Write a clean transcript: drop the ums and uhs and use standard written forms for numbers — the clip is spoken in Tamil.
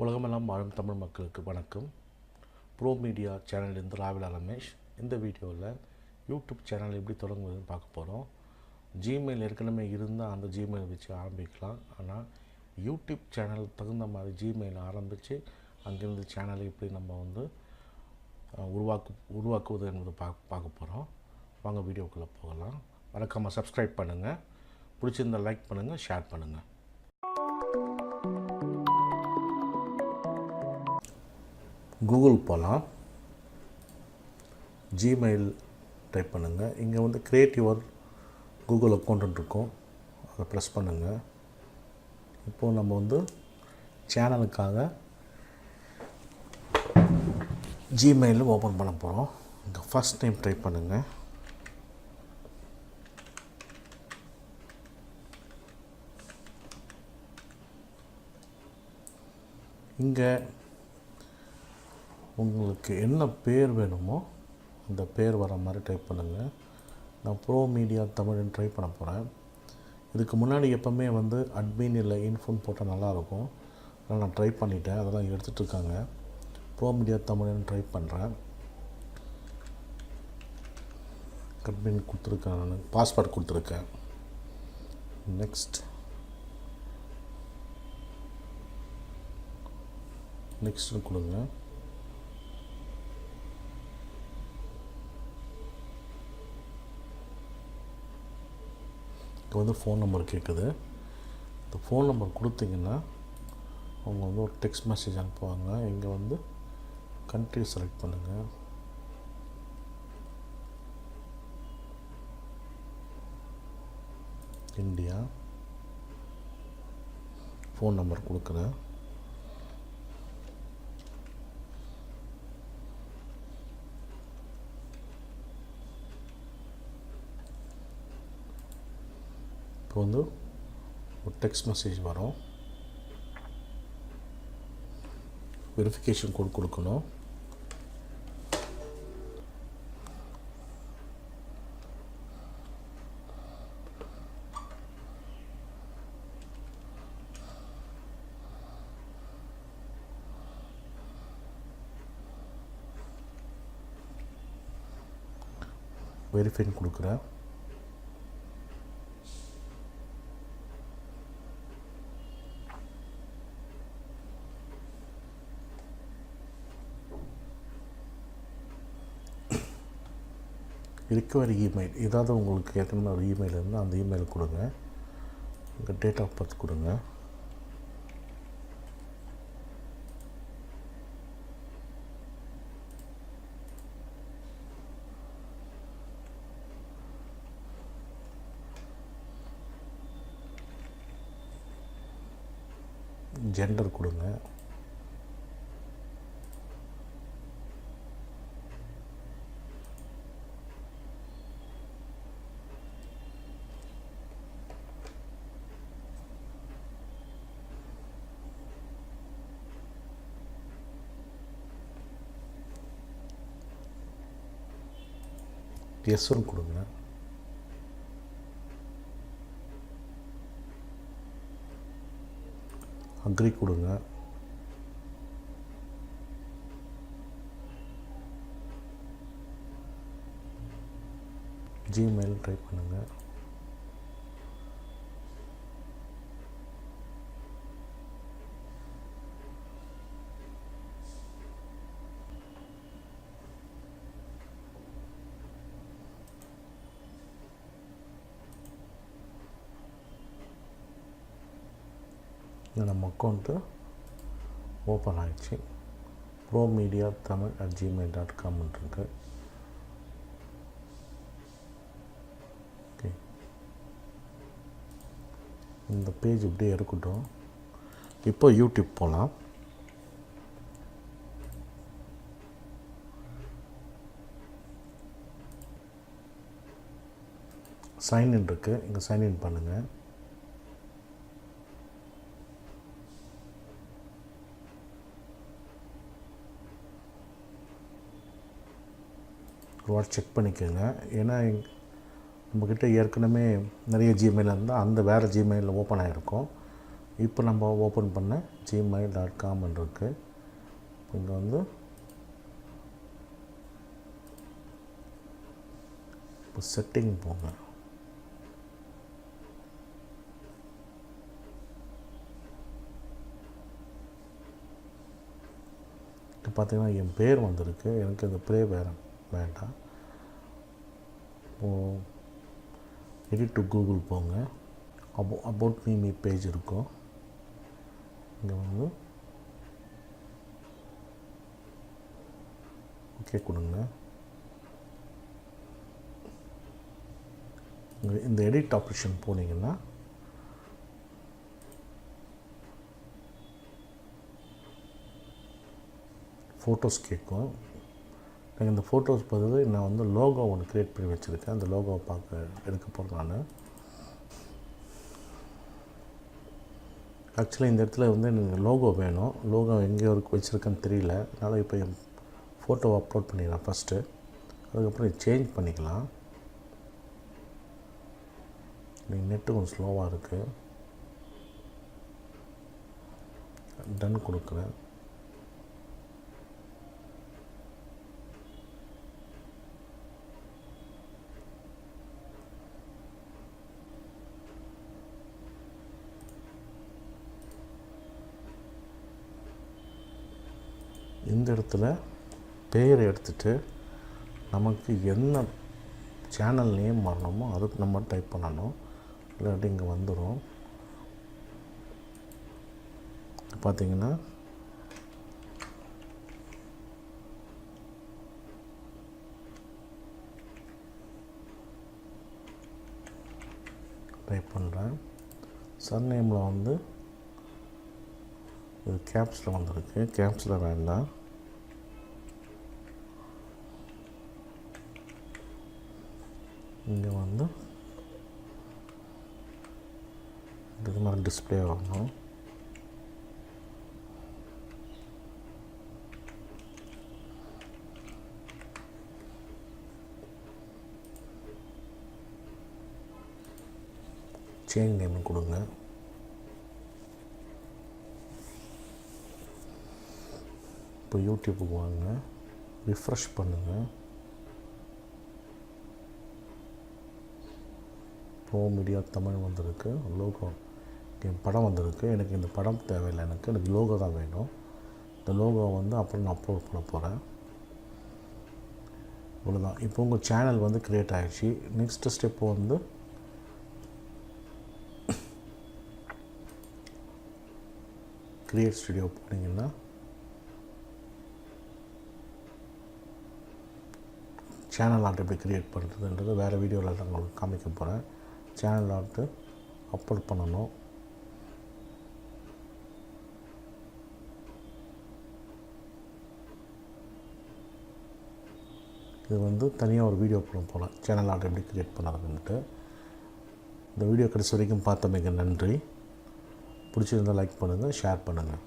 உலகமெல்லாம் வாழும் தமிழ் மக்களுக்கு வணக்கம். ப்ரோ மீடியா சேனலிலிருந்து ராவிலா ரமேஷ். இந்த வீடியோவில் யூடியூப் சேனல் எப்படி தொடங்குவதுன்னு பார்க்க போகிறோம். ஜிமெயில் ஏற்கனவே இருந்தால் அந்த ஜிமெயில் வச்சு ஆரம்பிக்கலாம். ஆனால் யூடியூப் சேனல் தகுந்த மாதிரி ஜிமெயில் ஆரம்பித்து அங்கேருந்து சேனலை எப்படி நம்ம உருவாக்குவது என்பதை பார்க்க போகிறோம். வாங்க வீடியோக்குள்ளே போகலாம். மறக்காமல் சப்ஸ்கிரைப் பண்ணுங்கள், பிடிச்சிருந்தால் லைக் பண்ணுங்கள், ஷேர் பண்ணுங்கள். கூகுள் போகலாம், ஜிமெயில் டைப் பண்ணுங்கள். இங்கே கிரியேட் யுவர் கூகுள் அக்கௌண்ட் இருக்கும், அதை ப்ரெஸ் பண்ணுங்கள். இப்போது நம்ம சேனலுக்காக ஜிமெயில் ஓப்பன் பண்ண போகிறோம். இங்கே ஃபஸ்ட் நேம் டைப் பண்ணுங்கள். இங்கே உங்களுக்கு என்ன பேர் வேணுமோ அந்த பேர் வர மாதிரி டைப் பண்ணுங்கள். நான் ப்ரோ மீடியா தமிழ்னு ட்ரை பண்ண போகிறேன். இதுக்கு முன்னாடி எப்போவுமே அட்மின் இல்லை இன்ஃபோன் போட்டால் நல்லாயிருக்கும். அதனால் நான் ட்ரை பண்ணிட்டேன், அதெல்லாம் எடுத்துகிட்ருக்காங்க. ப்ரோ மீடியா தமிழ்னு ட்ரை பண்ணுறேன். அட்மின் கொடுத்துருக்கேன், நான் பாஸ்வேர்ட் கொடுத்துருக்கேன். நெக்ஸ்ட்டு கொடுங்க. இப்போ ஃபோன் நம்பர் கேட்குது. இந்த ஃபோன் நம்பர் கொடுத்தீங்கன்னா அவங்க ஒரு டெக்ஸ்ட் மெசேஜ் அனுப்புவாங்க. இங்கே கண்ட்ரி செலக்ட் பண்ணுங்கள். இந்தியா. ஃபோன் நம்பர் கொடுக்குறேன். இப்போ ஒரு டெக்ஸ்ட் மெசேஜ் வரும். வெரிஃபிகேஷன் கோட் கொடுக்கணும். வெரிஃபைன் கொடுக்குறேன். ரிக்கவரி இமெயில், ஏதாவது உங்களுக்கு ஏற்கனவே ஒரு இமெயில் இருந்தால் அந்த இமெயில் கொடுங்க. உங்கள் டேட் ஆஃப் பர்த் கொடுங்க. ஜெண்டர் கொடுங்க. எஸ்ன்னு கொடுங்க. அக்ரி கொடுங்க. ஜிமெயில் ட்ரை பண்ணுங்கள். நம்ம அக்கௌண்ட்டு ஓப்பன் ஆகிடுச்சு. ப்ரோ மீடியா தமிழ் @gmail.com இருக்கு. ஓகே, இந்த பேஜ் இப்படியே இருக்கட்டும். இப்போ யூடியூப் போகலாம். சைன்இன் இருக்குது, இங்கே சைன்இன் பண்ணுங்கள். ஒரு வாட்டி செக் பண்ணிக்கோங்க. ஏன்னா நம்மக்கிட்ட ஏற்கனவே நிறைய ஜிமெயில் இருந்தால் அந்த வேறு ஜிமெயிலில் ஓப்பன் ஆகிருக்கும். இப்போ நம்ம ஓப்பன் பண்ண gmail.com இருக்குது. இங்கே வந்து இப்போ செட்டிங் போங்க. இப்போ பார்த்தீங்கன்னா என் பேர் வந்திருக்கு. எனக்கு இந்த ப்ளே வேண்டாம். இப்போது எடிட் டு கூகுள் போங்க. அபவுட் மீ பேஜ் இருக்கும். இங்கே வந்து ஓகே கொடுங்க. இந்த எடிட் ஆப்ஷன் போனீங்கன்னா ஃபோட்டோஸ் கேட்கும். எனக்கு இந்த ஃபோட்டோஸ் பதில் நான் வந்து லோகோ ஒன்று க்ரியேட் பண்ணி வச்சுருக்கேன். அந்த லோகோவை எடுக்க போகிறேன் நான். ஆக்சுவலி இந்த இடத்துல வந்து எனக்கு லோகோ வேணும். லோகோ எங்கே வச்சுருக்கேன்னு தெரியல. அதனால் இப்போ என் ஃபோட்டோவை அப்லோட் பண்ணிடலாம் ஃபஸ்ட்டு. அதுக்கப்புறம் சேஞ்ச் பண்ணிக்கலாம். நீங்கள் நெட்டு கொஞ்சம் ஸ்லோவாக இருக்குது. டன் கொடுக்குறேன். இந்த இடத்துல பேரை எடுத்துகிட்டு நமக்கு என்ன சேனல் நேம் வரணுமோ அதுக்கு நம்ம டைப் பண்ணணும். இல்லாட்டி இங்கே வந்துடும். பார்த்திங்கன்னா டைப் பண்ணுறேன். சர்நேமில் வந்து இது கேப்ஸில் வந்திருக்கு. கேப்ஸில் வேண்டாம். இங்கே வந்து இது மாதிரி டிஸ்பிளே ஆகணும். சேஞ்ச் நேம் கொடுங்க. இப்போ யூடியூப்புக்கு வாங்க, ரிஃப்ரெஷ் பண்ணுங்கள். ப்ரோ மீடியா தமிழ் வந்திருக்கு. லோகோ என் படம் வந்திருக்கு. எனக்கு இந்த படம் தேவையில்லை. எனக்கு லோகோ தான் வேணும். இந்த லோகோ வந்து அப்புறம் நான் அப்லோட் பண்ண போகிறேன். இவ்வளோதான். இப்போ உங்கள் சேனல் வந்து க்ரியேட் ஆகிடுச்சு. நெக்ஸ்ட்டு ஸ்டெப்பு வந்து க்ரியேட் ஸ்டுடியோ போனீங்கன்னா சேனல் ஆர்ட் எப்படி க்ரியேட் பண்ணுறதுன்றது வேறு வீடியோவில் தான் உங்களுக்கு காமிக்க போகிறேன். சேனல் ஆர்ட்டு அப்லோட் பண்ணணும். இது வந்து தனியாக ஒரு வீடியோ போகலாம். சேனல் ஆர்ட் எப்படி க்ரியேட் பண்ணுறதுன்ட்டு. இந்த வீடியோ கடைசி வரைக்கும் பார்த்தமைக்கு நன்றி. பிடிச்சிருந்தால் லைக் பண்ணுங்கள், ஷேர் பண்ணுங்கள்.